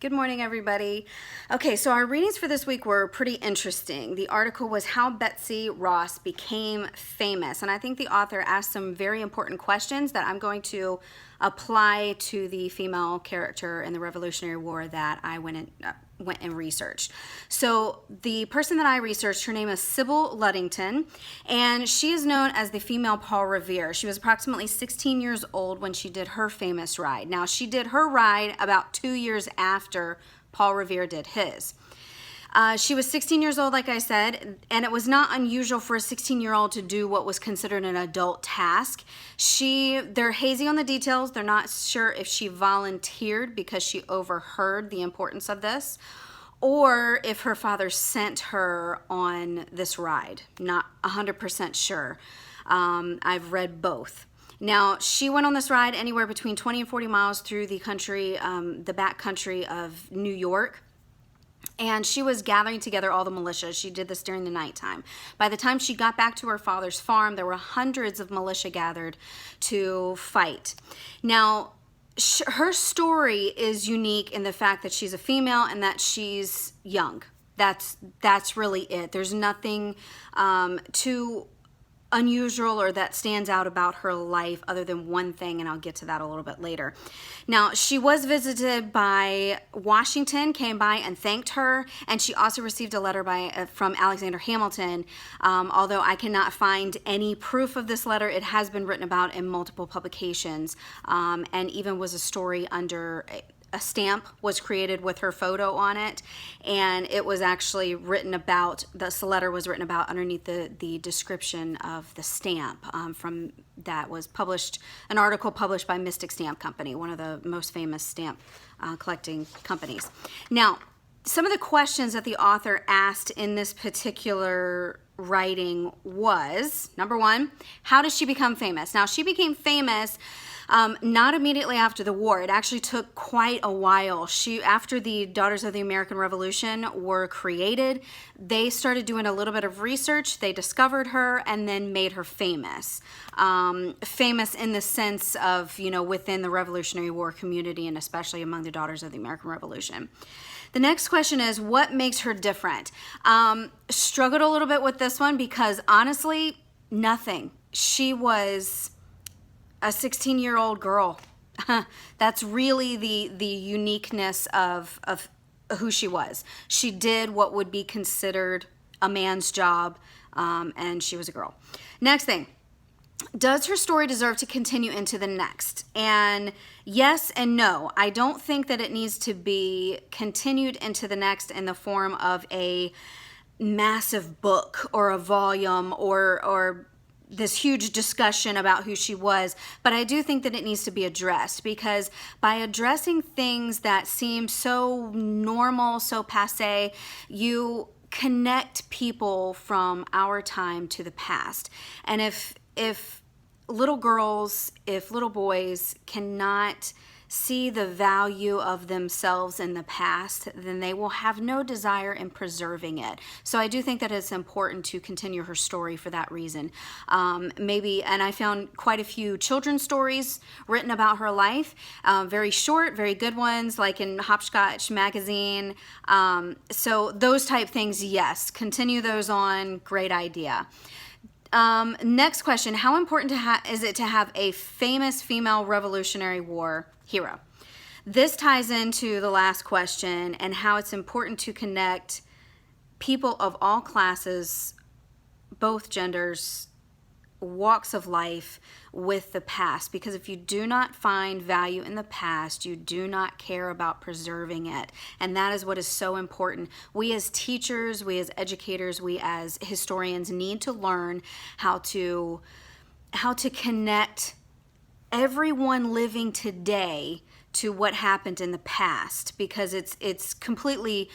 Good morning, everybody. Okay, so our readings for this week were pretty interesting. The article was How Betsy Ross Became Famous, and I think the author asked some very important questions that I'm going to apply to the female character in the Revolutionary War that I went and researched. So the person that I researched, her name is Sybil Ludington, and she is known as the female Paul Revere. She was approximately 16 years old when she did her famous ride. Now, she did her ride about 2 years after Paul Revere did his. She was 16 years old, like I said, and it was not unusual for a 16-year-old to do what was considered an adult task. They're hazy on the details. They're not sure if she volunteered because she overheard the importance of this, or if her father sent her on this ride. Not 100% sure. I've read both. Now, she went on this ride anywhere between 20 and 40 miles through the country, the back country of New York. And she was gathering together all the militia. She did this during the nighttime. By the time she got back to her father's farm, there were hundreds of militia gathered to fight. Now, her story is unique in the fact that she's a female and that she's young. That's really it. There's nothing too unusual or that stands out about her life other than one thing, and I'll get to that a little bit later. Now, she was visited by Washington, came by and thanked her, and she also received a letter from Alexander Hamilton. Although I cannot find any proof of this letter, it has been written about in multiple publications, and even was a story under a stamp was created with her photo on it, and it was actually written about, this letter was written about underneath the description of the stamp from that was published, an article published by Mystic Stamp Company, one of the most famous stamp collecting companies. Now, some of the questions that the author asked in this particular writing was, number one, how did she become famous? Now, she became famous not immediately after the war. It actually took quite a while. After the Daughters of the American Revolution were created, they started doing a little bit of research. They discovered her and then made her famous. Famous in the sense of, within the Revolutionary War community and especially among the Daughters of the American Revolution. The next question is, what makes her different? Struggled a little bit with this one because honestly, nothing. She was a 16-year-old girl. That's really the uniqueness of who she was. She did what would be considered a man's job, and she was a girl. Next thing, does her story deserve to continue into the next? And yes and no. I don't think that it needs to be continued into the next in the form of a massive book or a volume or this huge discussion about who she was, but I do think that it needs to be addressed, because by addressing things that seem so normal, so passé, you connect people from our time to the past. And if little girls, if little boys cannot see the value of themselves in the past, then they will have no desire in preserving it. So I do think that it's important to continue her story for that reason. And I found quite a few children's stories written about her life, very short, very good ones, like in Hopscotch magazine. So those type things, yes, continue those on, great idea. Next question, how important is it to have a famous female Revolutionary War hero? This ties into the last question and how it's important to connect people of all classes, both genders, walks of life with the past, because if you do not find value in the past, you do not care about preserving it, and that is what is so important. We as teachers, we as educators, we as historians need to learn how to connect everyone living today to what happened in the past, because it's completely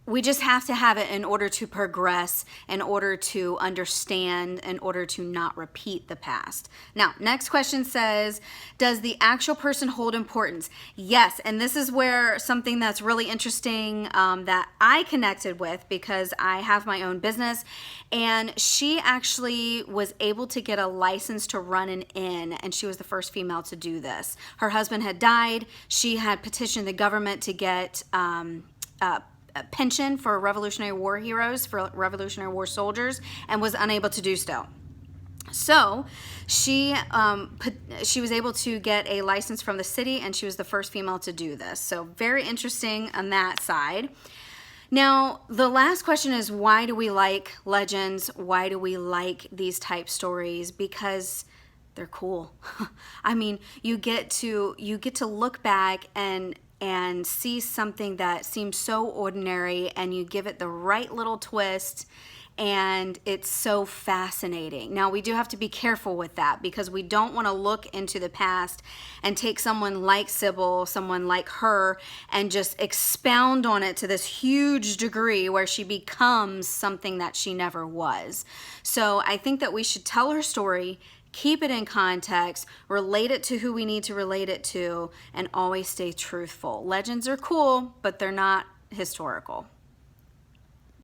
we just have to have it in order to progress, in order to understand, in order to not repeat the past. Now, next question says, does the actual person hold importance? Yes, and this is where something that's really interesting that I connected with, because I have my own business, and she actually was able to get a license to run an inn, and she was the first female to do this. Her husband had died. She had petitioned the government to get a pension for Revolutionary War heroes, for Revolutionary War soldiers, and was unable to do so. So she was able to get a license from the city, and she was the first female to do this. So very interesting on that side. Now, the last question is, why do we like legends? Why do we like these type stories? Because they're cool. I mean, you get to look back and see something that seems so ordinary, and you give it the right little twist, and it's so fascinating. Now, we do have to be careful with that, because we don't want to look into the past and take someone like Sybil, someone like her, and just expound on it to this huge degree where she becomes something that she never was. So I think that we should tell her story, keep it in context, relate it to who we need to relate it to, and always stay truthful. Legends are cool, but they're not historical.